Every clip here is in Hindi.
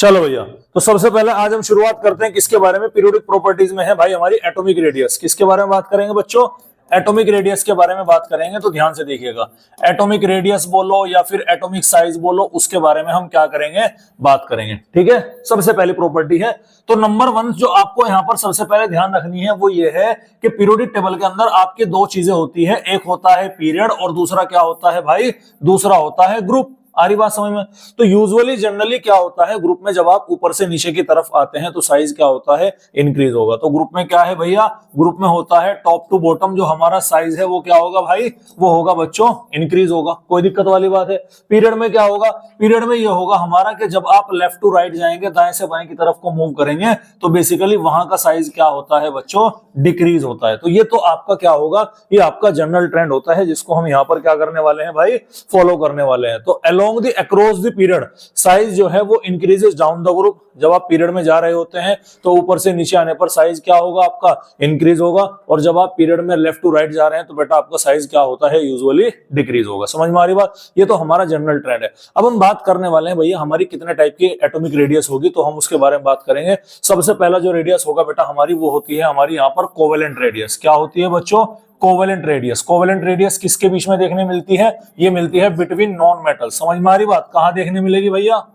चलो भैया, तो सबसे पहले आज हम शुरुआत करते हैं किसके बारे में, पीरियोडिक प्रॉपर्टीज में है भाई हमारी एटॉमिक रेडियस। किसके बारे में बात करेंगे बच्चों, एटॉमिक रेडियस के बारे में बात करेंगे। तो ध्यान से देखिएगा, एटॉमिक रेडियस बोलो या फिर एटॉमिक साइज बोलो, उसके बारे में हम क्या करेंगे, बात करेंगे। ठीक है, सबसे पहली प्रॉपर्टी है। तो नंबर 1 जो आपको यहां पर सबसे पहले ध्यान रखनी है वो ये है कि पीरियोडिक टेबल के अंदर आपके दो चीजें होती है, एक होता है पीरियड और दूसरा क्या होता है भाई, दूसरा होता है ग्रुप। आ रही बात समझ में। तो यूजुअली जनरली क्या होता है, ग्रुप में जब आप ऊपर से नीचे की तरफ आते हैं तो साइज क्या होता है, इंक्रीज होगा। तो ग्रुप में क्या है भैया, ग्रुप में होता है टॉप टू बॉटम जो हमारा साइज है वो क्या होगा भाई, वो होगा बच्चों इंक्रीज होगा, कोई दिक्कत वाली बात है। पीरियड में क्या होगा, पीरियड में ये होगा हमारा कि जब आप लेफ्ट टू राइट जाएंगे, दाएं से बाएं की तरफ को मूव करेंगे, तो बेसिकली वहां का साइज क्या होता है बच्चों, डिक्रीज होता है। तो ये तो आपका क्या होगा, ये आपका जनरल ट्रेंड होता है जिसको हम यहाँ पर क्या करने वाले हैं भाई, फॉलो करने वाले हैं। तो along the across the period size जो है वो इंक्रीजेस डाउन द ग्रुप। जब आप पीरियड में जा रहे होते हैं तो ऊपर से नीचे आने पर साइज क्या होगा आपका, इंक्रीज होगा, और जब आप पीरियड में लेफ्ट टू राइट जा रहे हैं तो बेटा आपका साइज क्या होता है, यूजुअली डिक्रीज होगा। समझ में आ रही बात, ये तो हमारा जनरल ट्रेंड है। अब हम बात करने वाले हैं भैया हमारी कितने टाइप की एटॉमिक रेडियस होगी, तो हम उसके बारे में बात करेंगे। सबसे पहला जो रेडियस होगा बेटा हमारी, वो होती है हमारी यहाँ पर कोवेलेंट रेडियस। क्या होती है बच्चों, कोवेलेंट रेडियस। कोवेलेंट रेडियस किसके बीच में देखने मिलती है, ये मिलती है बिटवीन नॉन मेटल। समझ में आ रही बात, कहां देखने मिलेगी भैया,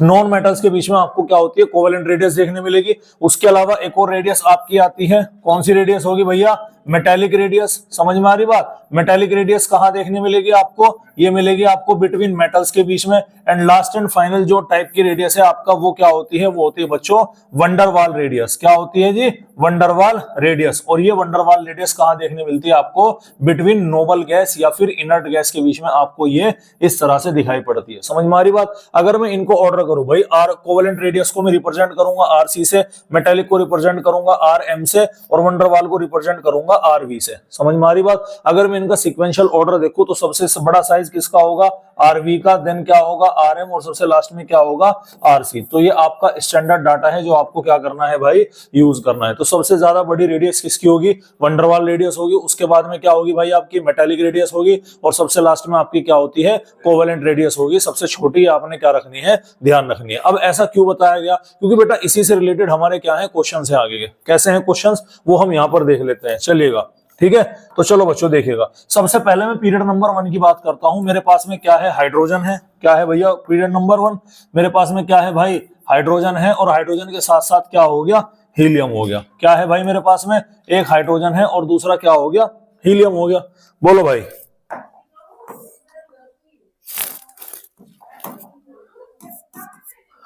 नॉन मेटल्स के बीच में आपको क्या होती है, कोवेलेंट रेडियस देखने मिलेगी। उसके अलावा एक और रेडियस आपकी आती है, कौन सी रेडियस होगी भैया, मेटेलिक रेडियस। समझ में आ रही बात, मेटेलिक रेडियस कहां देखने मिलेगी आपको, ये मिलेगी आपको बिटवीन मेटल्स के बीच में। एंड लास्ट एंड फाइनल जो टाइप की रेडियस है आपका, वो क्या होती है, वो होती है बच्चों वंडरवाल रेडियस। क्या होती है जी, वंडरवाल रेडियस। और ये वंडरवाल रेडियस कहां देखने मिलती है आपको, बिटवीन नोबल गैस या फिर इनर्ट गैस के बीच में आपको ये इस तरह से दिखाई पड़ती है। समझ में आ रही बात। अगर मैं इनको ऑर्डर करूं भाई, आर कोवेलेंट रेडियस को मैं रिप्रेजेंट करूंगा आरसी से, मेटेलिक को रिप्रेजेंट करूंगा आरएम से, और वंडरवाल को रिप्रेजेंट करूंगा आरवी से। समझ में आ रही बात। अगर मैं इनका सीक्वेंशियल ऑर्डर देखूं तो सबसे बड़ा साइज किसका होगा, आरवी का, देन क्या होगा आरएम, और सबसे लास्ट में क्या होगा, आरसी। तो ये आपका स्टैंडर्ड डाटा है जो आपको क्या करना है भाई, यूज करना है। तो सबसे ज्यादा बड़ी रेडियस किसकी होगी, वंडरवाल रेडियस होगी। उसके बाद में क्या होगी भाई आपकी, मेटेलिक रेडियस होगी, और सबसे लास्ट में आपकी क्या होती है, कोवेलेंट रेडियस होगी। सबसे छोटी आपने क्या रखनी है, ध्यान रखनी है। अब ऐसा क्यों बताया गया, क्योंकि बेटा इसी से रिलेटेड हमारे क्या है, क्वेश्चन है आगे के। कैसे हैं क्वेश्चन, वो हम यहाँ पर देख लेते हैं, चलिएगा। ठीक है, तो चलो बच्चों देखिएगा। सबसे पहले मैं पीरियड नंबर 1 की बात करता हूं। मेरे पास में क्या है, हाइड्रोजन है। क्या है भैया, पीरियड नंबर 1 मेरे पास में क्या है भाई, हाइड्रोजन है, और हाइड्रोजन के साथ साथ क्या हो गया, हीलियम हो गया। क्या है भाई मेरे पास में, एक हाइड्रोजन है और दूसरा क्या हो गया, हीलियम हो गया। बोलो भाई,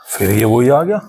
फिर ये वही आ गया।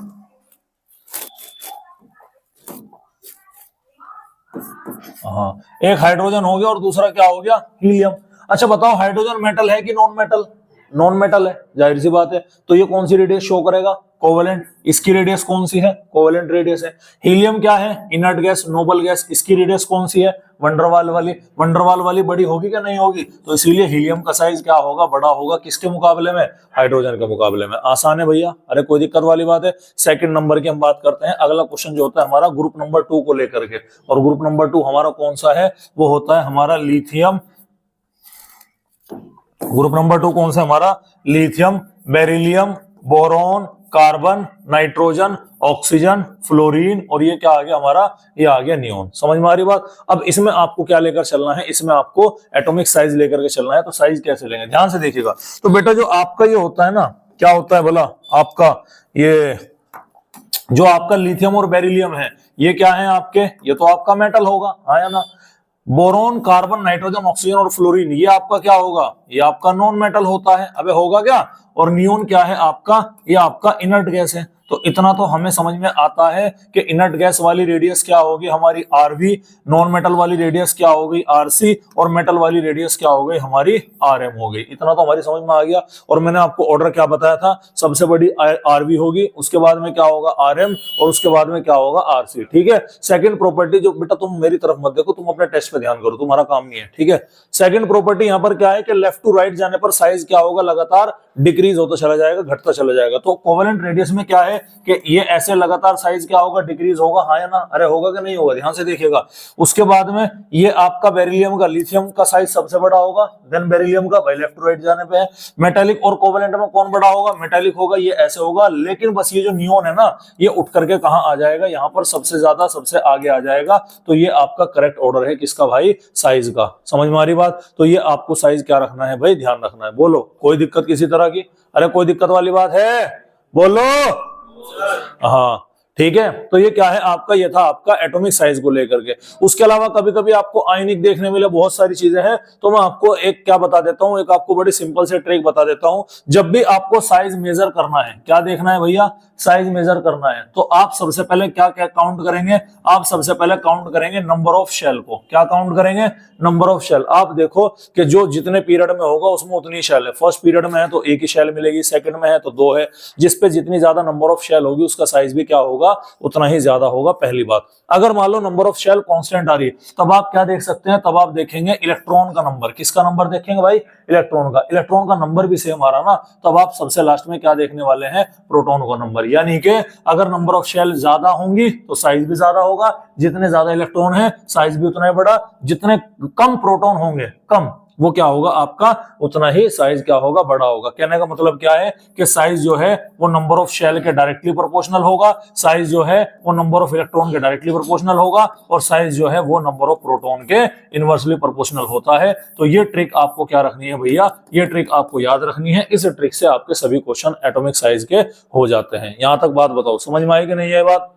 हाँ, एक हाइड्रोजन हो गया और दूसरा क्या हो गया, हीलियम। अच्छा बताओ, हाइड्रोजन मेटल है कि नॉन मेटल, नॉन मेटल है, जाहिर सी बात है। तो ये कौन सी रेडियस शो करेगा, कोवेलेंट। इसकी रेडियस कौन सी है, कोवेलेंट रेडियस है। हीलियम क्या है, इनर्ट गैस, नोबल गैस, इसकी रेडियस कौन सी है, वंडरवाल वाली। वंडरवाल वाली बड़ी होगी क्या नहीं होगी, तो इसीलिए हीलियम का साइज क्या होगा, बड़ा होगा। किसके मुकाबले में, हाइड्रोजन के मुकाबले में। आसान है भैया, अरे कोई दिक्कत वाली बात है। सेकंड नंबर की हम बात करते हैं। अगला क्वेश्चन जो होता है हमारा ग्रुप नंबर 2 को लेकर के, और ग्रुप नंबर 2 हमारा कौन सा है, वो होता है हमारा लिथियम। ग्रुप नंबर 2 कौन सा हमारा, lithium, beryllium, boron, carbon, nitrogen, oxygen, fluorine, और ये क्या आ गया हमारा, ये आ गया नियोन। समझ में आ रही बात। अब इसमें आपको क्या लेकर चलना है, इसमें आपको एटॉमिक साइज लेकर के चलना है। तो साइज कैसे लेंगे, ध्यान से देखिएगा। तो बेटा जो आपका ये होता है ना, क्या होता है बोला, आपका ये जो आपका लिथियम और बेरिलियम है, ये क्या है आपके, ये तो आपका मेटल होगा, हाँ या ना। बोरोन, कार्बन, नाइट्रोजन, ऑक्सीजन और फ्लोरीन, ये आपका क्या होगा, ये आपका नॉन मेटल होता है। अबे होगा क्या। और नियोन क्या है आपका, ये आपका इनर्ट गैस है। तो इतना तो हमें समझ में आता है कि इनर्ट गैस वाली रेडियस क्या होगी हमारी, आरवी, नॉन मेटल वाली रेडियस क्या होगी, आरसी, और मेटल वाली रेडियस क्या हो गई हमारी, आरएम हो गई। इतना तो हमारी समझ में आ गया। और मैंने आपको ऑर्डर क्या बताया था, सबसे बड़ी आरवी होगी, उसके बाद में क्या होगा आरएम, और उसके बाद में क्या होगा आरसी। ठीक है। सेकंड प्रॉपर्टी जो बेटा तुम मेरी तरफ मत देखो, तुम अपने टेस्ट पे ध्यान करो, तुम्हारा काम नहीं है। ठीक है। सेकंड प्रॉपर्टी यहाँ पर क्या है कि लेफ्ट टू राइट जाने पर साइज क्या होगा, लगातार डिक्रीज होता चला जाएगा, घटता चला जाएगा। तो कोवेलेंट रेडियस में क्या है, कि ये ऐसे लगातार साइज क्या होगा, डिक्रीज होगा, हाँ या ना? अरे होगा कि नहीं होगा, ध्यान से देखिएगा। उसके बाद में ये आपका बेरिलियम का, लिथियम का साइज सबसे बड़ा होगा, देन बेरिलियम का, भाई लेफ्ट टू राइट जाने पे है। मेटालिक और कोवेलेंट में कौन बड़ा होगा? मेटालिक होगा, ये ऐसे होगा। लेकिन बस ये जो नियोन है ना, ये उठ करके कहां आ जाएगा? यहां पर सबसे ज्यादा, सबसे आगे आ जाएगा। तो ये आपका करेक्ट ऑर्डर है किसका भाई? साइज का। समझ में आ रही बात? तो ये आपको साइज क्या रखना है भाई? ध्यान रखना है। बोलो, कोई दिक्कत किसी तरह की? अरे कोई दिक्कत वाली बात है? बोलो। हाँ ठीक है, तो ये क्या है आपका? ये था आपका एटॉमिक साइज को लेकर के। उसके अलावा कभी कभी आपको आयनिक देखने मिले, बहुत सारी चीजें हैं। तो मैं आपको एक क्या बता देता हूं, एक आपको बड़ी सिंपल से ट्रिक बता देता हूं। जब भी आपको साइज मेजर करना है, क्या देखना है भैया? साइज मेजर करना है, तो आप सबसे पहले क्या क्या काउंट करेंगे? आप सबसे पहले काउंट करेंगे नंबर ऑफ शेल को। क्या काउंट करेंगे? Number of shell. आप देखो कि जो जितने पीरियड में होगा उसमें उतनी शेल है। फर्स्ट पीरियड में है तो एक ही शेल मिलेगी, सेकंड में है तो दो है। जिसपे जितनी ज्यादा नंबर ऑफ शेल होगी उसका साइज भी क्या होगा? उतना ही ज्यादा होगा। पहली बात। अगर मान लो नंबर ऑफ शेल कांस्टेंट आ रही है, तब आप क्या देख सकते हैं? तब आप देखेंगे इलेक्ट्रॉन का नंबर। किसका नंबर देखेंगे भाई? इलेक्ट्रॉन का। इलेक्ट्रॉन का नंबर भी सेम आ रहा ना, तब आप सबसे लास्ट में क्या देखने वाले हैं? प्रोटॉन का नंबर। यानी कि अगर नंबर ऑफ शेल ज्यादा होंगी तो साइज भी ज्यादा होगा। जितने ज्यादा इलेक्ट्रॉन है साइज भी उतना ही बड़ा। जितने कम प्रोटॉन होंगे, कम, वो क्या होगा आपका? उतना ही साइज क्या होगा? बड़ा होगा। कहने का मतलब क्या है कि साइज जो है वो नंबर ऑफ शेल के डायरेक्टली प्रोपोर्शनल होगा, साइज जो है वो नंबर ऑफ इलेक्ट्रॉन के डायरेक्टली प्रोपोर्शनल होगा, और साइज जो है वो नंबर ऑफ प्रोटॉन के इनवर्सली प्रोपोर्शनल होता है। तो ये ट्रिक आपको क्या रखनी है भैया? ये ट्रिक आपको याद रखनी है। इस ट्रिक से आपके सभी क्वेश्चन एटॉमिक साइज के हो जाते हैं। यहां तक बात बताओ, समझ में आई कि नहीं है बात?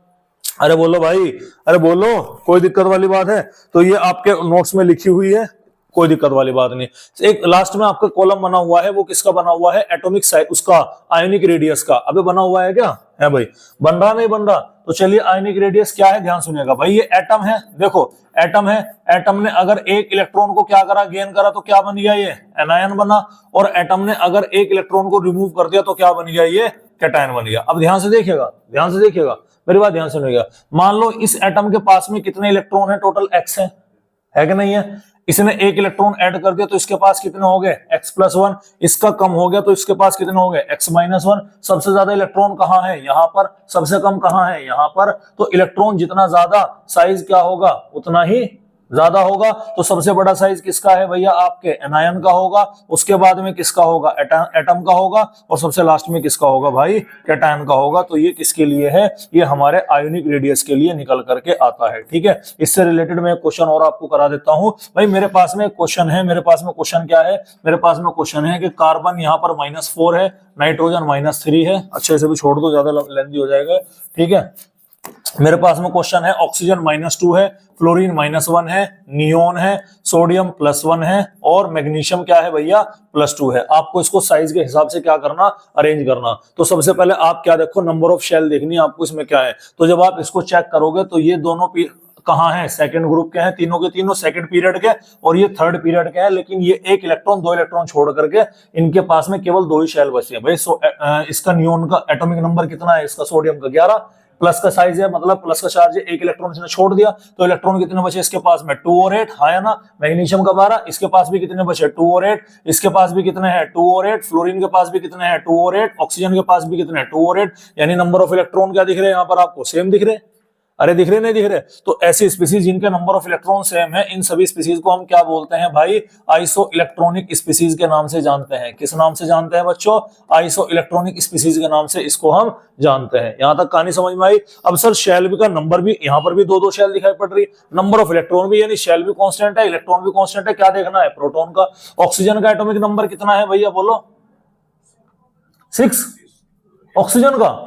अरे बोलो भाई, अरे बोलो, कोई दिक्कत वाली बात है? तो ये आपके नोट्स में लिखी हुई है, कोई दिक्कत वाली बात नहीं। एक लास्ट में आपका कॉलम बना हुआ है, वो किसका बना हुआ है? एटॉमिक साइज, उसका आयोनिक रेडियस का। अबे बना हुआ है क्या? है भाई? बन रहा नहीं बन रहा? तो चलिए, आयोनिक रेडियस क्या है ध्यान सुनिएगा भाई। ये एटम है, देखो एटम है। एटम ने अगर एक इलेक्ट्रॉन को क्या करा? गेन करा, तो क्या बन गया? ये एनायन बना। और एटम ने अगर एक इलेक्ट्रॉन को रिमूव कर दिया तो क्या बन गया? ये कैटायन बन गया। अब ध्यान से देखिएगा, ध्यान से देखिएगा, मेरी बात ध्यान सुनिएगा। मान लो इस एटम के पास में कितने इलेक्ट्रॉन है? टोटल एक्स है कि नहीं है? इसने एक इलेक्ट्रॉन ऐड कर दिया तो इसके पास कितने हो गए? x+1। इसका कम हो गया तो इसके पास कितने हो गए? x-1। सबसे ज्यादा इलेक्ट्रॉन कहां है? यहां पर। सबसे कम कहां है? यहां पर। तो इलेक्ट्रॉन जितना ज्यादा, साइज क्या होगा? उतना ही ज्यादा होगा। तो सबसे बड़ा साइज किसका है भैया? आपके एनायन का होगा। उसके बाद में किसका होगा? एटम का होगा। और सबसे लास्ट में किसका होगा भाई? कैटायन का होगा। तो ये किसके लिए है? ये हमारे आयोनिक रेडियस के लिए निकल करके आता है। ठीक है, इससे रिलेटेड मैं क्वेश्चन और आपको करा देता हूं भाई। मेरे पास में क्वेश्चन है, मेरे पास में क्वेश्चन क्या है? मेरे पास में क्वेश्चन है कि कार्बन यहाँ पर -4 है, नाइट्रोजन -3 है। अच्छे से भी छोड़ दो, ज्यादा लेंथी हो जाएगा। ठीक है, मेरे पास में क्वेश्चन है ऑक्सीजन -2 है, फ्लोरीन -1 है, नियोन है, सोडियम +1 है, और मैग्नीशियम क्या है भैया? +2 है। आपको इसको साइज के हिसाब से क्या करना? अरेंज करना। तो सबसे पहले आप क्या देखो? नंबर ऑफ शेल देखनी है आपको, इसमें क्या है। तो जब आप इसको चेक करोगे तो ये दोनों कहां है? सेकंड ग्रुप के हैं, तीनों के तीनों सेकंड पीरियड के, और ये थर्ड पीरियड के हैं। लेकिन ये एक इलेक्ट्रॉन, दो इलेक्ट्रॉन छोड़ करके इनके पास में केवल 2 ही शेल बचे हैं भाई। इसका नियोन का एटॉमिक नंबर कितना है? इसका सोडियम का 11, प्लस का साइज है, मतलब प्लस का चार्ज है। एक इलेक्ट्रॉन इसने छोड़ दिया तो इलेक्ट्रॉन कितने बचे इसके पास में? 2 और 8। हाँ ना? मैग्नीशियम का 12, इसके पास भी कितने बचे? 2 और 8। इसके पास भी कितने हैं? 2 और 8। फ्लोरीन के पास भी कितने हैं? 2 और 8। ऑक्सीजन के पास भी कितने हैं? 2 और 8। यानी नंबर ऑफ इलेक्ट्रॉन क्या दिख रहे हैं यहाँ पर आपको? सेम दिख रहे हैं। अरे दिख रहे नहीं दिख रहे? तो ऐसी स्पीसीज जिनके नंबर ऑफ इलेक्ट्रॉन सेम है, इन सभी स्पीसीज को हम क्या बोलते हैं भाई? आइसो इलेक्ट्रॉनिक स्पीसीज के नाम से जानते हैं। किस नाम से जानते हैं बच्चों? आइसो इलेक्ट्रॉनिक स्पीसीज के नाम से इसको हम जानते हैं। यहां तक कहानी समझ में आई? अब सर शेल भी का नंबर भी, यहाँ पर भी 2-2 शेल दिखाई पड़ रही है। नंबर ऑफ इलेक्ट्रॉन भी, यानी शेल भी कांस्टेंट है, इलेक्ट्रॉन भी कांस्टेंट है। क्या देखना है? प्रोटॉन का। ऑक्सीजन का एटॉमिक नंबर कितना है भैया? बोलो। 6। ऑक्सीजन का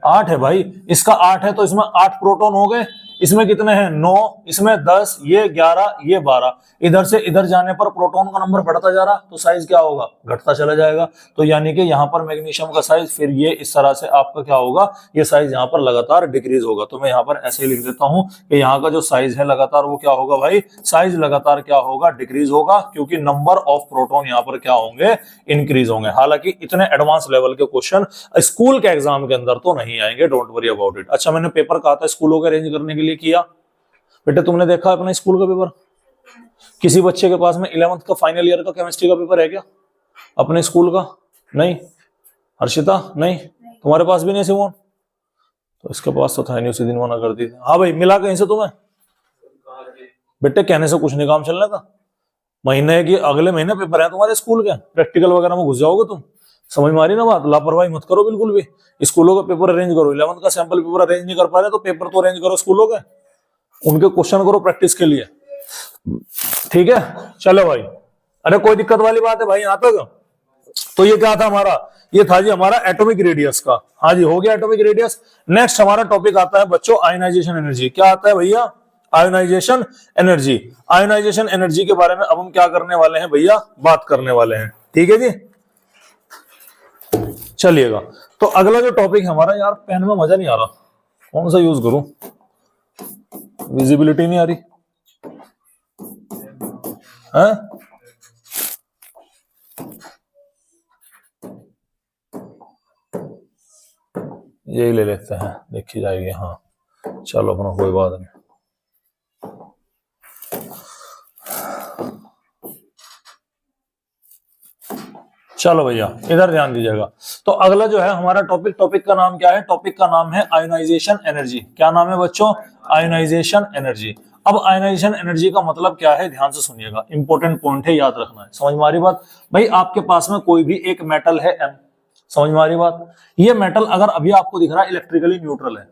8 है भाई। इसका 8 है तो इसमें 8 प्रोटॉन हो गए। इसमें कितने हैं? 9, इसमें 10, ये 11, ये 12। इधर से इधर जाने पर प्रोटॉन का नंबर बढ़ता जा रहा, तो साइज क्या होगा? घटता चला जाएगा। तो यानी कि यहाँ पर मैग्नीशियम का साइज, फिर ये इस तरह से आपका क्या होगा? ये साइज यहाँ पर लगातार डिक्रीज होगा। तो मैं यहाँ पर ऐसे ही लिख देता हूँ कि यहाँ का जो साइज है लगातार, वो क्या होगा भाई? साइज लगातार क्या होगा? डिक्रीज होगा, क्योंकि नंबर ऑफ प्रोटॉन यहाँ पर क्या होंगे? इंक्रीज होंगे। हालांकि इतने एडवांस लेवल के क्वेश्चन स्कूल के एग्जाम के अंदर तो नहीं आएंगे, डोंट वरी अबाउट इट। अच्छा, मैंने पेपर कहा था स्कूलों के अरेंज करने के लिए किया। बेटे तुमने देखा अपने स्कूल का पेपर? किसी बच्चे के पास में 11th का फाइनल ईयर का केमिस्ट्री का पेपर है क्या अपने स्कूल का? नहीं। हर्षिता नहीं? तुम्हारे पास भी नहीं? सिमोन तो इसके पास तो था नहीं, उसी दिन मना कर दी। हाँ भाई, मिला कहीं से तुम्हें? बेटे कहने से कुछ नहीं काम चलने का। महीने की अगले महीने पेपर है तुम्हारे स्कूल के, प्रैक्टिकल वगैरह में घुस जाओगे तुम। समझ में आ रही ना बात? लापरवाही मत करो बिल्कुल भी। स्कूलों का पेपर अरेंज करो, 11th का सैंपल पेपर अरेंज नहीं कर पा रहे तो पेपर तो अरेंज करो स्कूलों के, उनके क्वेश्चन करो प्रैक्टिस के लिए, ठीक है? चलो भाई, अरे कोई दिक्कत वाली बात है भाई यहाँ तक? तो ये क्या था हमारा? ये था जी हमारा एटॉमिक रेडियस का। हाँ जी, हो गया एटॉमिक रेडियस। नेक्स्ट हमारा टॉपिक आता है बच्चों आयोनाइजेशन एनर्जी। क्या आता है भैया? Ionisation energy. आयोनाइजेशन एनर्जी के बारे में अब हम क्या करने वाले हैं भैया? बात करने वाले हैं, ठीक है जी। चलिएगा, तो अगला जो टॉपिक है हमारा, यार पेन में मजा नहीं आ रहा, कौन सा यूज करूं? विजिबिलिटी नहीं आ रही है? यही ले लेते हैं, देखी जाएगी। हाँ चलो अपना, कोई बात नहीं। चलो भैया इधर ध्यान दीजिएगा। तो अगला जो है हमारा टॉपिक का नाम क्या है? टॉपिक का नाम है आयोनाइजेशन एनर्जी। क्या नाम है बच्चों? Ionisation energy. अब आयोनाइजेशन एनर्जी का मतलब क्या है, ध्यान से सुनिएगा, इंपॉर्टेंट पॉइंट है, याद रखना है। समझ में आ रही बात? भाई आपके पास में कोई भी एक मेटल है M, समझ में आ रही बात? ये मेटल अगर अभी आपको दिख रहा है इलेक्ट्रिकली न्यूट्रल है,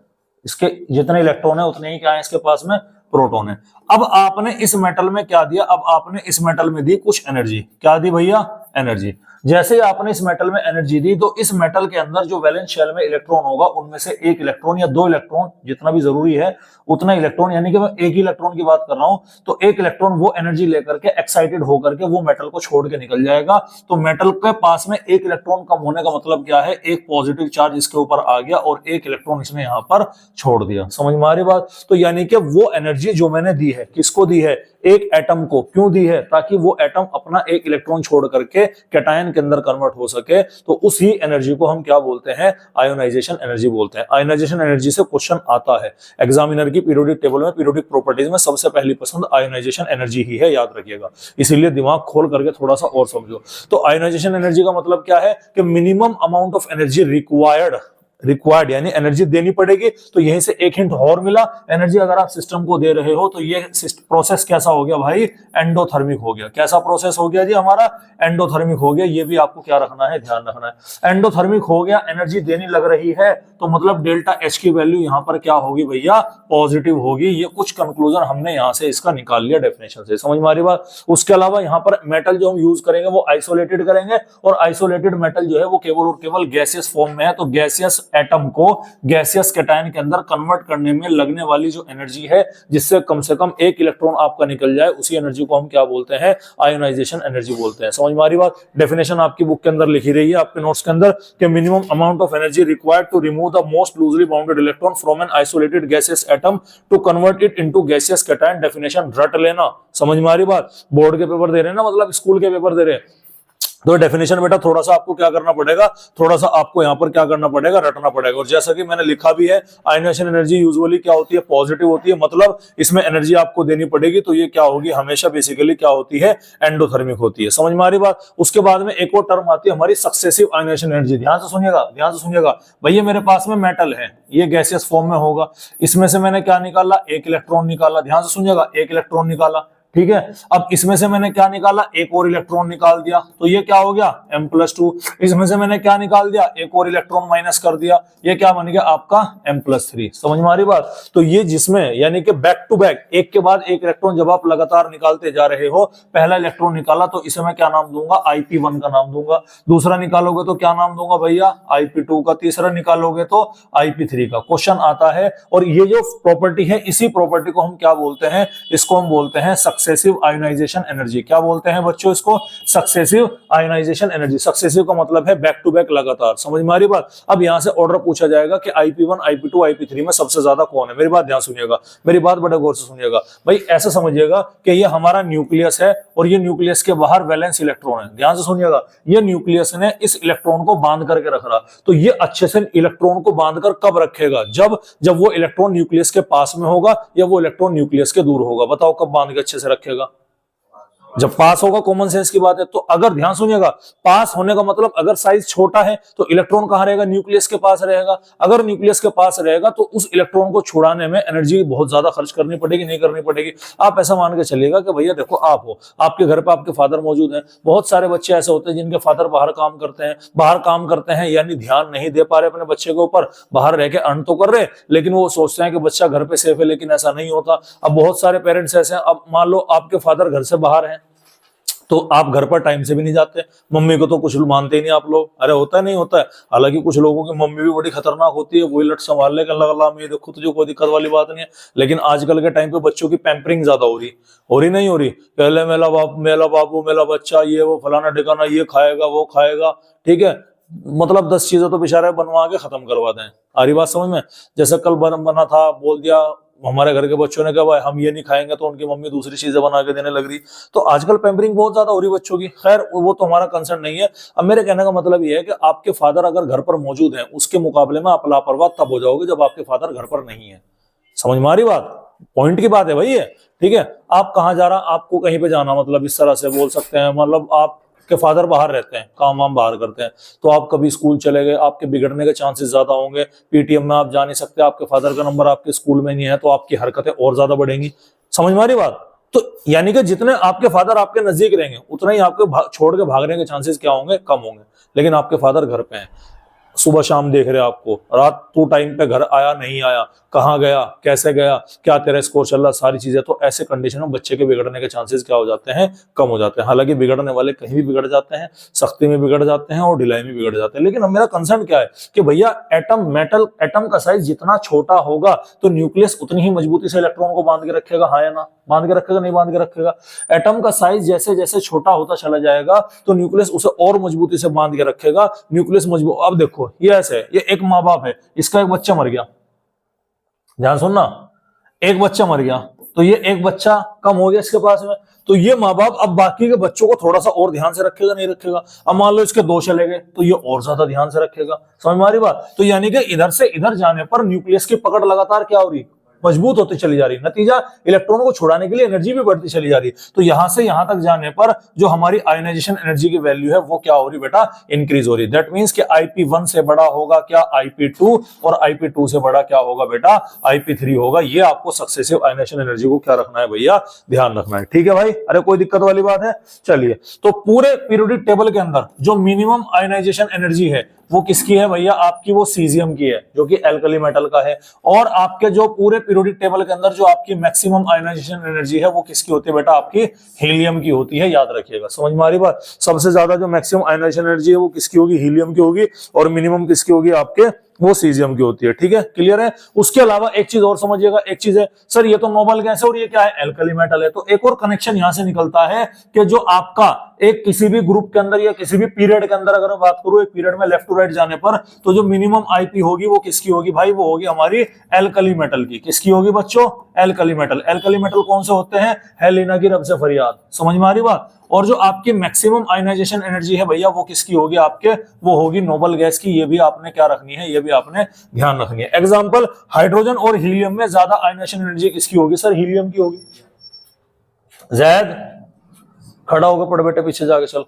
इसके जितने इलेक्ट्रॉन है उतने ही क्या है इसके पास में? प्रोटॉन है। अब आपने इस मेटल में क्या दिया? अब आपने इस मेटल में दी कुछ एनर्जी। क्या दी भैया? एनर्जी। जैसे आपने इस मेटल में एनर्जी दी तो इस मेटल के अंदर जो वैलेंस शेल में इलेक्ट्रॉन होगा उनमें से एक इलेक्ट्रॉन या दो इलेक्ट्रॉन, जितना भी जरूरी है उतना इलेक्ट्रॉन, यानी कि मैं एक ही इलेक्ट्रॉन की बात कर रहा हूं, तो एक इलेक्ट्रॉन वो एनर्जी लेकर के एक्साइटेड होकर के वो मेटल को छोड़ के निकल जाएगा। तो मेटल के पास में एक इलेक्ट्रॉन कम होने का मतलब क्या है? एक पॉजिटिव चार्ज इसके ऊपर आ गया और एक इलेक्ट्रॉन इसने यहां पर छोड़ दिया। समझ में आ रही बात? तो यानी कि वो एनर्जी जो मैंने दी है, किसको दी है? एक एटम को। क्यों दी है? ताकि वो एटम अपना एक इलेक्ट्रॉन छोड़ करके कैटायन के अंदर कन्वर्ट हो सके। तो उसी एनर्जी को हम क्या बोलते हैं? आयोनाइजेशन एनर्जी बोलते हैं। आयोनाइजेशन एनर्जी से क्वेश्चन आता है एग्जामिनर की पीरियोडिक टेबल में, पीरियोडिक प्रॉपर्टीज में सबसे पहली पसंद आयोनाइजेशन एनर्जी ही है, याद रखिएगा। इसीलिए दिमाग खोल करके थोड़ा सा और समझो। तो आयोनाइजेशन एनर्जी का मतलब क्या है? कि minimum amount of energy required यानी एनर्जी देनी पड़ेगी। तो यहीं से एक हिंट और मिला, एनर्जी अगर आप सिस्टम को दे रहे हो तो ये प्रोसेस कैसा हो गया भाई? एंडोथर्मिक हो गया। कैसा प्रोसेस हो गया जी हमारा? एंडोथर्मिक हो गया। ये भी आपको क्या रखना है? ध्यान रखना है। एंडोथर्मिक हो गया, एनर्जी देनी लग रही है, तो मतलब डेल्टा H की वैल्यू यहां पर क्या होगी भैया? पॉजिटिव होगी। ये कुछ कंक्लूजन हमने यहां से इसका निकाल लिया डेफिनेशन से। समझ में आ रही बात? उसके अलावा यहां पर मेटल जो हम यूज करेंगे वो आइसोलेटेड करेंगे, और आइसोलेटेड मेटल जो है वो केवल और केवल गैसियस फॉर्म में है। तो गैसियस एटम को गैसियस कैटायन के अंदर कन्वर्ट करने में लगने वाली जो एनर्जी है, जिससे कम से कम एक इलेक्ट्रॉन आपका निकल जाए, उसी एनर्जी को हम क्या बोलते हैं? आयोनाइजेशन एनर्जी बोलते हैं। समझ में आ रही बात? डेफिनेशन आपकी बुक के अंदर लिखी रही है, आपके नोट्स के अंदर, कि minimum amount of energy required to remove the most loosely bounded electron from an isolated gaseous atom to convert it into gaseous cation. Definition रट लेना। समझ में आ रही बात? बोर्ड के पेपर दे रहे हैं ना, मतलब स्कूल के पेपर दे रहे हैं, तो डेफिनेशन बेटा थोड़ा सा आपको क्या करना पड़ेगा? थोड़ा सा आपको यहाँ पर क्या करना पड़ेगा? रटना पड़ेगा। और जैसा कि मैंने लिखा भी है, आयोनाइजेशन एनर्जी यूजुअली क्या होती है? पॉजिटिव होती है, मतलब इसमें एनर्जी आपको देनी पड़ेगी, तो ये क्या होगी? हमेशा बेसिकली क्या होती है? एंडोथर्मिक होती है। समझ में आ रही बात? उसके बाद में एक और टर्म आती है हमारी सक्सेसिव आयोनाइजेशन एनर्जी। ध्यान से सुनिएगा, ध्यान से सुनिएगा भैया। मेरे पास में मेटल है, ये गैसियस फॉर्म में होगा, इसमें से मैंने क्या निकाला? एक इलेक्ट्रॉन निकाला। ध्यान से सुनिएगा, एक इलेक्ट्रॉन निकाला, ठीक है। अब इसमें से मैंने क्या निकाला? एक और इलेक्ट्रॉन निकाल दिया, तो ये क्या हो गया? M+2। इसमें से मैंने क्या निकाल दिया? एक और इलेक्ट्रॉन माइनस कर दिया, ये क्या बन गया आपका? M+3। समझ में आ रही बात? तो ये जिसमें यानी कि बैक टू बैक, एक के बाद एक इलेक्ट्रॉन जब आप लगातार निकालते जा रहे हो, पहला इलेक्ट्रॉन निकाला तो इसे मैं क्या नाम दूंगा? IP1 का नाम दूंगा। दूसरा निकालोगे तो क्या नाम दूंगा भैया? IP2 का। तीसरा निकालोगे तो IP3 का। क्वेश्चन आता है, और ये जो प्रॉपर्टी है, इसी प्रॉपर्टी को हम क्या बोलते हैं? इसको हम बोलते हैं सक्सेसिव आयोनाइजेशन एनर्जी। क्या बोलते हैं बच्चों इसको? Successive ionisation energy. सक्सेसिव का मतलब है बैक टू बैक, लगातार। समझ में आ रही बात? अब यहां से ऑर्डर पूछा जाएगा कि IP1, IP2, IP3 में सबसे ज्यादा कौन है? मेरी बात ध्यान सुनिएगा, मेरी बात बड़े गौर से सुनिएगा भाई। ऐसा समझिएगा कि ये हमारा न्यूक्लियस है, और ये न्यूक्लियस के बाहर वैलेंस इलेक्ट्रॉन है। ध्यान से सुनिएगा, ये न्यूक्लियस ने इस इलेक्ट्रॉन को बांध करके रख रहा, तो ये अच्छे से इलेक्ट्रॉन को बांध कर कब रखेगा? जब वो इलेक्ट्रॉन न्यूक्लियस के पास में होगा, या वो इलेक्ट्रॉन न्यूक्लियस के दूर होगा। बताओ कब बांध के अच्छे से रखेगा? जब पास होगा, कॉमन सेंस की बात है। तो अगर ध्यान सुनिएगा, पास होने का मतलब अगर साइज छोटा है तो इलेक्ट्रॉन कहां रहेगा, न्यूक्लियस के पास रहेगा। अगर न्यूक्लियस के पास रहेगा तो उस इलेक्ट्रॉन को छुड़ाने में एनर्जी बहुत ज्यादा खर्च करनी पड़ेगी, नहीं करनी पड़ेगी। आप ऐसा मान के चलिएगा कि भैया देखो, आप हो, आपके घर पे आपके फादर मौजूद हैं। बहुत सारे बच्चे ऐसे होते हैं जिनके फादर बाहर काम करते हैं, यानी ध्यान नहीं दे पा रहे अपने बच्चे के ऊपर, बाहर रह के अर्न तो कर रहे, लेकिन वो सोचते हैं कि बच्चा घर पे सेफ है, लेकिन ऐसा नहीं होता। अब बहुत सारे पेरेंट्स ऐसे हैं, अब मान लो आपके फादर घर से बाहर हैं, तो आप घर पर टाइम से भी नहीं जाते, मम्मी को तो कुछ मानते ही नहीं आप लोग। अरे होता है, नहीं होता है। हालांकि कुछ लोगों की मम्मी भी बड़ी खतरनाक होती है, वही लट संभाल ले, अल्लाह मैं देखो तुझे कोई दिक्कत वाली बात नहीं है। लेकिन आजकल के टाइम पे बच्चों की पैम्परिंग ज्यादा हो रही नहीं हो रही। पहले मेरा बाबू मेरा बच्चा, ये वो फलाना ठिकाना, ये खाएगा वो खाएगा, ठीक है, मतलब 10 चीजें तो बेचारे बनवा के खत्म करवा दें। आ रही बात समझ में? जैसे कल बना था, बोल दिया हमारे घर के बच्चों ने कहा भाई हम ये नहीं खाएंगे, तो उनकी मम्मी दूसरी चीजें बना के देने लग रही। तो आजकल पैम्परिंग बहुत ज्यादा हो रही बच्चों की। खैर वो तो हमारा कंसर्न नहीं है। अब मेरे कहने का मतलब ये है कि आपके फादर अगर घर पर मौजूद हैं, उसके मुकाबले में आप लापरवाह तब हो जाओगे जब आपके फादर घर पर नहीं है। समझ में आ रही बात? पॉइंट की बात है भाई ये, ठीक है। आप कहाँ जा रहा, आपको कहीं पे जाना, मतलब इस तरह से बोल सकते हैं, मतलब आप के फादर बाहर रहते हैं, काम वाम बाहर करते हैं, तो आप कभी स्कूल चले गए, आपके बिगड़ने के चांसेस ज्यादा होंगे। पीटीएम में आप जा नहीं सकते, आपके फादर का नंबर आपके स्कूल में नहीं है, तो आपकी हरकतें और ज्यादा बढ़ेंगी। समझ में आ रही बात? तो यानी कि जितने आपके फादर आपके नजदीक रहेंगे, उतना ही आपके छोड़ के भागने के चांसेस क्या होंगे, कम होंगे। लेकिन आपके फादर घर पे हैं, सुबह शाम देख रहे आपको, रात तू टाइम पे घर आया नहीं आया, कहाँ गया, कैसे गया, क्या तेरा स्कोर चल रहा, सारी चीजें। तो ऐसे कंडीशन में बच्चे के बिगड़ने के चांसेस क्या हो जाते हैं, कम हो जाते हैं। हालांकि बिगड़ने वाले कहीं भी बिगड़ जाते हैं, सख्ती में बिगड़ जाते हैं और ढिलाई में बिगड़ जाते हैं। लेकिन अब मेरा कंसर्न क्या है कि भैया एटम का साइज जितना छोटा होगा तो न्यूक्लियस उतनी ही मजबूती से इलेक्ट्रॉन को बांध के रखेगा, हाँ या ना? बांध के रखेगा, नहीं बांध के रखेगा? एटम का साइज जैसे जैसे छोटा होता चला जाएगा तो न्यूक्लियस उसे और मजबूती से बांध के रखेगा। न्यूक्लियस मजबूत, अब देखो ये ऐसे है, ये एक माँ बाप है, इसका एक बच्चा मर गया, ध्यान सुनना, एक बच्चा मर गया, तो ये एक बच्चा कम हो गया इसके पास में, तो ये माँ बाप अब बाकी के बच्चों को थोड़ा सा और ध्यान से रखेगा, नहीं रखेगा? अब मान लो इसके 2 चले गए तो ये और ज्यादा ध्यान से रखेगा। समझ में आ रही बात? तो यानी कि इधर से इधर जाने पर न्यूक्लियस की पकड़ लगातार क्या हो रही, मजबूत होती चली जा रही। नतीजा, इलेक्ट्रॉन को छुड़ाने के लिए एनर्जी भी बढ़ती चली जा रही। तो यहां से यहां तक जाने पर जो हमारी आयोनाइजेशन एनर्जी की वैल्यू है वो क्या हो रही बेटा, इंक्रीज हो रही। दैट मींस कि IP1 से बड़ा होगा क्या, IP2, और IP2 से बड़ा क्या होगा बेटा, IP3 होगा। ये आपको सक्सेसिव आयोनाइजेशन एनर्जी को क्या रखना है भैया, ध्यान रखना है, ठीक है भाई? अरे कोई दिक्कत वाली बात है? चलिए, तो पूरे पीरियोडिक टेबल के अंदर जो मिनिमम आयोनाइजेशन एनर्जी है वो किसकी है भैया, आपकी वो सीजियम की है, जो कि एल्कली मेटल का है। और आपके जो पूरे पीरियोडिक टेबल के अंदर जो आपकी मैक्सिमम आयोनाइजेशन एनर्जी है वो किसकी होती है बेटा, आपकी हीलियम की होती है। याद रखिएगा, समझ में आ रही बात? सबसे ज्यादा जो मैक्सिमम आयोनाइजेशन एनर्जी है वो किसकी होगी, हीलियम की होगी, और मिनिमम किसकी होगी, आपके वो सीजियम की होती है। ठीक है, क्लियर है? उसके अलावा एक चीज और समझिएगा, एक चीज है सर ये तो नोबल गैस है और ये क्या है, एल्कली मेटल है। तो एक और कनेक्शन यहां से निकलता है कि जो आपका एक किसी भी ग्रुप के अंदर या किसी भी पीरियड के अंदर, अगर मैं बात करूं एक पीरियड में लेफ्ट टू राइट जाने पर, तो जो मिनिमम आईपी होगी वो किसकी होगी भाई, वो होगी हमारी एल्कली मेटल की। किसकी होगी बच्चों, एल्कली मेटल। एल्कली मेटल कौन से होते हैं, हेलिना की रब से फरियाद। समझ में आ रही बात? और जो आपकी मैक्सिमम आयोनाइजेशन एनर्जी है भैया वो किसकी होगी, आपके वो होगी नोबल गैस की। ये भी आपने क्या रखनी है, ये भी आपने ध्यान रखनी है। एग्जांपल, हाइड्रोजन और हीलियम में ज्यादा आयोनाइजेशन एनर्जी किसकी होगी, सर हीलियम की होगी। जैद खड़ा होकर पढ़ बेटे, पीछे जाके चल।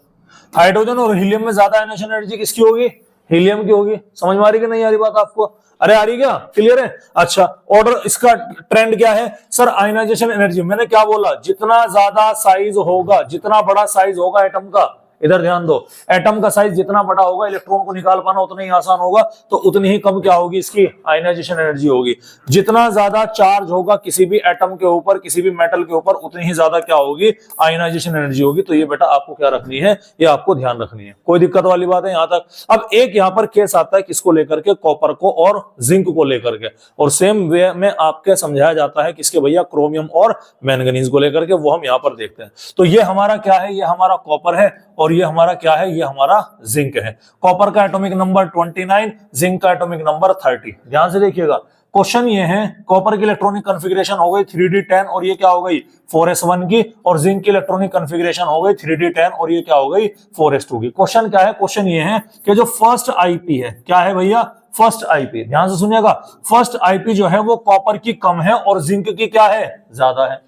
हाइड्रोजन और हीलियम में ज्यादा आयोनाइजेशन एनर्जी किसकी होगी, हीलियम की होगी। समझ में आ रही कि नहीं आ रही बात आपको? अरे आ रही क्या, क्लियर है? अच्छा, ऑर्डर इसका ट्रेंड क्या है सर, आयोनाइजेशन एनर्जी। मैंने क्या बोला, जितना ज्यादा साइज होगा, जितना बड़ा साइज होगा एटम का, इधर ध्यान दो, एटम का साइज जितना बड़ा होगा इलेक्ट्रॉन को निकाल पाना उतना ही आसान होगा, तो उतनी ही कम क्या होगी इसकी आयोनाइजेशन एनर्जी होगी। जितना ज्यादा चार्ज होगा किसी भी एटम के ऊपर, किसी भी मेटल के ऊपर, उतनी ही ज्यादा क्या होगी, आयोनाइजेशन एनर्जी होगी। तो ये बेटा आपको क्या रखनी है, ये आपको ध्यान रखनी है। कोई दिक्कत वाली बात है यहां तक? अब एक यहां पर केस आता है किसको लेकर के, कॉपर को और जिंक को लेकर के, और सेम वे में आपके समझाया जाता है किसके भैया, क्रोमियम और मैंगनीज को लेकर के, वो हम यहां पर देखते हैं। तो ये हमारा क्या है, ये हमारा कॉपर है, और ये हमारा क्या है, ये हमारा जिंक है। कॉपर का एटॉमिक नंबर 29, जिंक का एटॉमिक नंबर 30। ध्यान से देखिएगा, क्वेश्चन ये है, कॉपर की इलेक्ट्रॉनिक कॉन्फ़िगरेशन हो गई 3d10 और ये क्या हो गई 4s1 की, और जिंक की इलेक्ट्रॉनिक कॉन्फ़िगरेशन हो गई 3d10 और ये क्या हो गई 4s2 की। क्वेश्चन क्या है, क्वेश्चन ये है कि जो फर्स्ट आईपी है, क्या है भैया, फर्स्ट आईपी। ध्यान से सुनिएगा, फर्स्ट आईपी जो है वो कॉपर की कम है और जिंक की क्या है, ज्यादा है।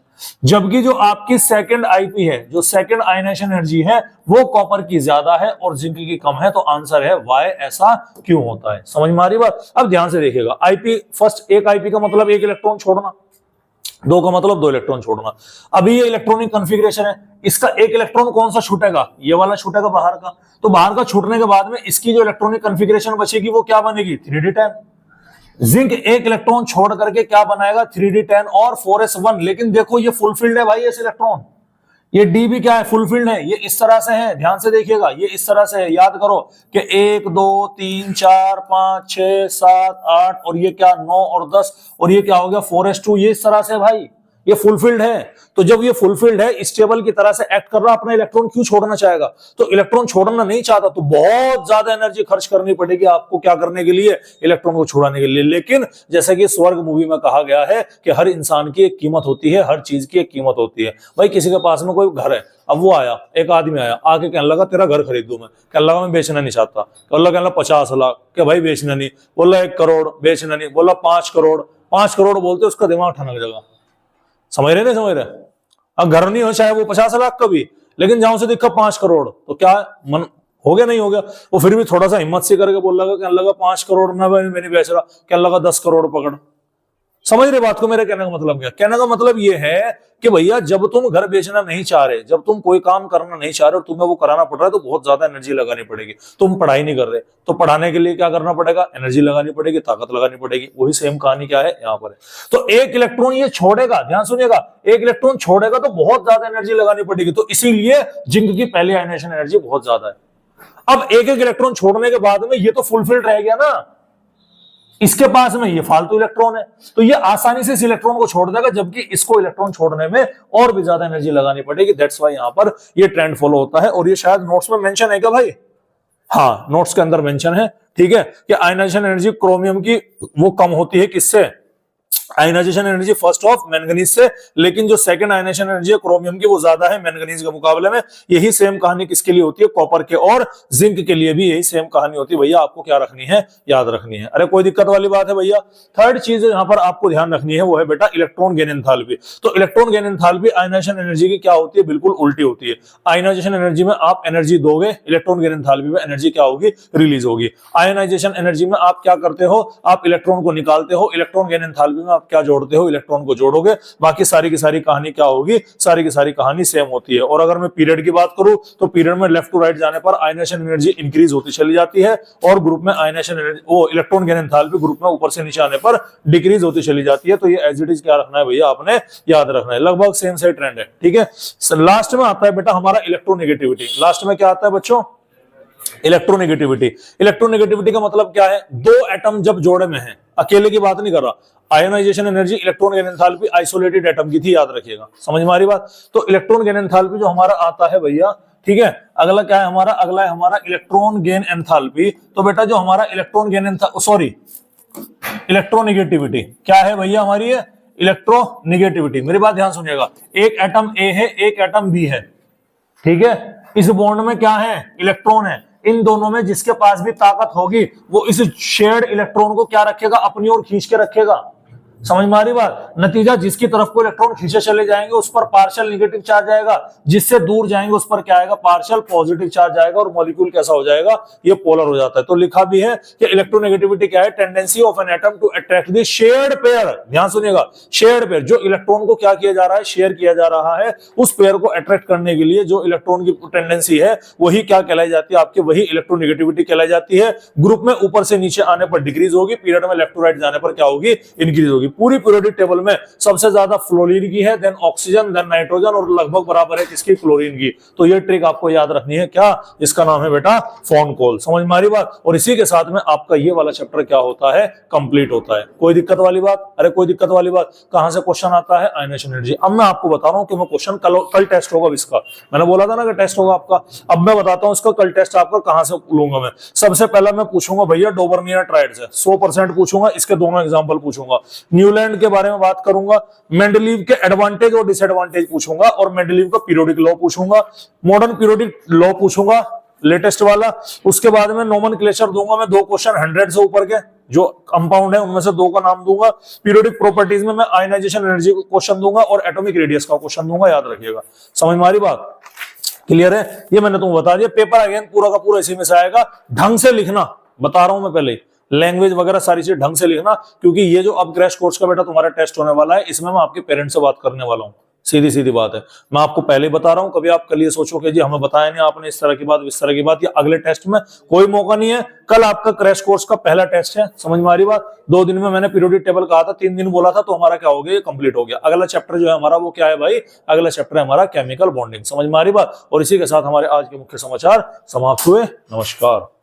जबकि जो आपकी सेकंड आईपी है, जो सेकंड आयनाइजेशन एनर्जी है, वो कॉपर की ज्यादा है और जिंक की कम है। तो आंसर है वाई। ऐसा क्यों होता है? समझ में आ रही बात? अब ध्यान से देखिएगा, आईपी फर्स्ट, एक आईपी का मतलब एक इलेक्ट्रॉन छोड़ना, दो का मतलब दो इलेक्ट्रॉन छोड़ना। अभी ये इलेक्ट्रॉनिक कॉन्फ़िगरेशन है, इसका एक इलेक्ट्रॉन कौन सा छूटेगा? ये वाला छूटेगा बाहर का। तो बाहर का छूटने के बाद में इसकी जो इलेक्ट्रॉनिक कॉन्फ़िगरेशन बचेगी वो क्या बनेगी? 3d10। जिंक एक इलेक्ट्रॉन छोड़ करके क्या बनाएगा? 3d10 और 4s1। लेकिन देखो ये फुलफिल्ड है भाई, ये इलेक्ट्रॉन, ये डी भी क्या है? फुलफिल्ड है। ये इस तरह से है, ध्यान से देखिएगा, ये इस तरह से है। याद करो कि 1 2 3 4 5 6 7 8 और ये क्या 9 और 10 और ये क्या हो गया 4s2। ये इस तरह से भाई, ये फुलफिल्ड है। तो जब ये फुलफिल्ड है, स्टेबल की तरह से एक्ट कर रहा, अपना इलेक्ट्रॉन क्यों छोड़ना चाहेगा? तो इलेक्ट्रॉन छोड़ना नहीं चाहता तो बहुत ज्यादा एनर्जी खर्च करनी पड़ेगी आपको, क्या करने के लिए? इलेक्ट्रॉन को छुड़ाने के लिए। लेकिन जैसे कि स्वर्ग मूवी में कहा गया है कि हर इंसान की एक कीमत होती है, हर चीज की एक कीमत होती है। भाई किसी के पास में कोई घर है, अब वो आया, एक आदमी आया, आके कहने लगा तेरा घर खरीद दूं मैं, कहने लगा मैं बेचना नहीं चाहता, कहने लगा 50 लाख, क्या भाई बेचना नहीं, बोला 1 करोड़, बेचना नहीं, बोला 5 करोड़, 5 करोड़ बोलते उसका दिमाग ठनक जाएगा। समझ रहे? नहीं समझ रहे? अब घर नहीं हो चाहे वो 50 लाख का भी, लेकिन जहां से दिखा 5 करोड़ तो क्या मन हो गया? नहीं हो गया। वो फिर भी थोड़ा सा हिम्मत से करके बोल लगा, कहने लगा 5 करोड़ ना मैं नहीं बेच रहा, कहने लगा 10 करोड़ पकड़। समझ रहे बात को? मेरे कहने का मतलब क्या? कहने का मतलब ये है कि भैया जब तुम घर बेचना नहीं चाह रहे, जब तुम कोई काम करना नहीं चाह रहे और तुम्हें वो कराना पड़ रहा है तो बहुत ज्यादा एनर्जी लगानी पड़ेगी। तुम पढ़ाई नहीं कर रहे तो पढ़ाने के लिए क्या करना पड़ेगा? एनर्जी लगानी पड़ेगी, ताकत लगानी पड़ेगी। वही सेम कहानी क्या है यहाँ पर है। तो एक इलेक्ट्रॉन ये छोड़ेगा, ध्यान सुनिएगा, एक इलेक्ट्रॉन छोड़ेगा तो बहुत ज्यादा एनर्जी लगानी पड़ेगी। तो इसीलिए जिंक की पहली आयनाइजेशन एनर्जी बहुत ज्यादा है। अब एक एक इलेक्ट्रॉन छोड़ने के बाद में ये तो फुलफिल्ड रह गया ना, इसके पास में ये फालतू इलेक्ट्रॉन है, तो ये आसानी से इस इलेक्ट्रॉन को छोड़ देगा, जबकि इसको इलेक्ट्रॉन छोड़ने में और भी ज्यादा एनर्जी लगानी पड़ेगी। दैट्स व्हाई यहां पर ये ट्रेंड फॉलो होता है। और ये शायद नोट्स में मेंशन है क्या भाई? हाँ, नोट्स के अंदर मेंशन है, ठीक है, कि आयनाइजेशन एनर्जी क्रोमियम की वो कम होती है किससे? Ionisation energy first of manganese से, लेकिन जो सेकंड आयनाइजेशन एनर्जी है क्रोमियम की वो ज्यादा है मैंगनीज के मुकाबले में। यही सेम कहानी किसके लिए होती है? कॉपर के और जिंक के लिए भी यही सेम कहानी होती है। भैया आपको क्या रखनी है? याद रखनी है। अरे कोई दिक्कत वाली बात है भैया? थर्ड चीज यहाँ पर आपको ध्यान रखनी है वो है बेटा इलेक्ट्रॉन गेन एंथैल्पी। तो electron gain enthalpy ionisation energy की क्या होती है? बिल्कुल उल्टी होती है। आयनाइजेशन एनर्जी में आप एनर्जी दोगे, इलेक्ट्रॉन गेन एंथैल्पी में एनर्जी क्या होगी? रिलीज होगी। आयनाइजेशन एनर्जी में आप क्या करते हो? आप इलेक्ट्रॉन को निकालते हो। इलेक्ट्रॉन गेन एंथैल्पी में आप क्या जोड़ते हो? इलेक्ट्रॉन को जोड़ोगे। बाकी सारी की सारी कहानी क्या होगी? सारी की सारी कहानी सेम होती है। और अगर मैं पीरियड की बात करूं तो पीरियड में लेफ्ट टू राइट जाने पर आयनाइजेशन एनर्जी इंक्रीज होती चली जाती है और ग्रुप में आयनाइजेशन एनर्जी वो इलेक्ट्रॉन गेन एंथैल्पी ग्रुप में ऊपर से नीचे आने पर डिक्रीज होती चली जाती है। तो ये एज इट इज क्या रखना है भैया? आपने याद रखना है। लगभग सेम से ट्रेंड है, ठीक है। लास्ट में आता है बेटा हमारा इलेक्ट्रोनेगेटिविटी। लास्ट में क्या आता है बच्चों? इलेक्ट्रोनेगेटिविटी। इलेक्ट्रोनेगेटिविटी का मतलब क्या है? दो एटम जब जोड़े में है, अकेले की बात नहीं कर रहा। Ionisation energy electron gain enthalpy isolated atom की थी, याद रखिएगा। समझ में आ रही बात? तो इलेक्ट्रॉन गेन एंथैल्पी जो हमारा आता है भैया, ठीक है। अगला क्या है हमारा? अगला है हमारा इलेक्ट्रॉन गेन एंथैल्पी। तो बेटा जो हमारा इलेक्ट्रॉन गेन इलेक्ट्रोनेगेटिविटी क्या है भैया? हमारी है इलेक्ट्रोनेगेटिविटी। मेरी बात ध्यान सुनिएगा। एक एटम ए है, एक एटम बी है, ठीक है। इस बॉन्ड में क्या है? इलेक्ट्रॉन है। इन दोनों में जिसके पास भी ताकत होगी वो इस शेयर्ड इलेक्ट्रॉन को क्या रखेगा? अपनी ओर खींच के रखेगा। समझ में आ रही बात? नतीजा जिसकी तरफ को इलेक्ट्रॉन खींचे चले जाएंगे उस पर पार्शियल नेगेटिव चार्ज आएगा, जिससे दूर जाएंगे उस पर क्या आएगा? पार्शियल पॉजिटिव चार्ज आएगा और मॉलिक्यूल कैसा हो जाएगा? ये पोलर हो जाता है। तो लिखा भी है कि इलेक्ट्रोनेगेटिविटी क्या है? Tendency of an atom to attract the shared pair. ध्यान सुनिएगा, शेयर्ड पेयर, जो इलेक्ट्रॉन को क्या किया जा रहा है? शेयर किया जा रहा है। उस पेयर को अट्रैक्ट करने के लिए जो इलेक्ट्रॉन की टेंडेंसी है वही क्या कहलाई जाती है? आपकी वही इलेक्ट्रोनेगेटिविटी कहलाई जाती है। ग्रुप में ऊपर से नीचे आने पर डिक्रीज होगी, पीरियड में लेफ्ट टू राइट जाने पर क्या होगी? इंक्रीज होगी। पूरी पीरियोडिक टेबल में सबसे ज्यादा फ्लोरीन की है, देन ऑक्सीजन, देन नाइट्रोजन और लगभग बराबर है किसकी? क्लोरीन की। तो ये ट्रिक आपको याद रखनी है क्या? इसका नाम है बेटा फोनकॉल। समझ में आ रही बात? और इसी के साथ में आपका ये वाला चैप्टर क्या होता है? कंप्लीट होता है। कोई दिक्कत वाली बात? अरे कोई दिक्कत वाली बात? कहां से क्वेश्चन आता है? Ionisation energy. अब मैं आपको बता रहा हूं कि मैं क्वेश्चन कल टेस्ट होगा इसका। मैंने बोला था ना कि टेस्ट होगा आपका। अब मैं बताता हूं इसका कल टेस्ट आपका कहां से लूंगा मैं। सबसे पहला मैं पूछूंगा भैया डोबर्नियर ट्राइड से 100% पूछूंगा। इसके दोनों एग्जांपल पूछूंगा। न्यूलैंड के बारे में बात करूंगा। मेंडलीव के एडवांटेज और डिसएडवांटेज पूछूंगा और मेंडलीव का पीरियोडिक लॉ पूछूंगा। मॉडर्न पीरियोडिक लॉ पूछूंगा। लेटेस्ट वाला। उसके बाद में नोमेनक्लेचर दूंगा मैं 2 क्वेश्चन 100 से ऊपर के जो कंपाउंड है उनमें से 2 का नाम दूंगा। पीरियोडिक प्रॉपर्टीज में मैं आयनाइजेशन एनर्जी का क्वेश्चन दूंगा और एटॉमिक रेडियस का क्वेश्चन दूंगा, याद रखिएगा। समझ में आ रही बात? क्लियर है? ये मैंने तुमको बता दिया। पेपर अगेन पूरा का पूरा इसी में से आएगा। ढंग से लिखना, बता रहा हूं मैं पहले ही, लैंग्वेज वगैरह सारी चीज ढंग से लिखना, क्योंकि ये जो अब क्रैश कोर्स का बेटा तुम्हारा टेस्ट होने वाला है, इसमें मैं आपके पेरेंट्स से बात करने वाला हूं। सीधी सीधी बात है, मैं आपको पहले ही बता रहा हूं। कभी आप कल ये सोचो कि जी हमें बताया नहीं आपने इस तरह की बात, इस तरह की बात, या अगले टेस्ट में कोई मौका नहीं है। कल आपका क्रैश कोर्स का पहला टेस्ट है। समझ में आ रही बात? 2 दिन में मैंने पीरियोडिक टेबल कहा था, 3 दिन बोला था, तो हमारा क्या हो गया, ये कंप्लीट हो गया। अगला चैप्टर जो है हमारा वो क्या है भाई? अगला चैप्टर है हमारा केमिकल बॉन्डिंग। समझ में आ रही बात? और इसी के साथ हमारे आज के मुख्य समाचार समाप्त हुए। नमस्कार।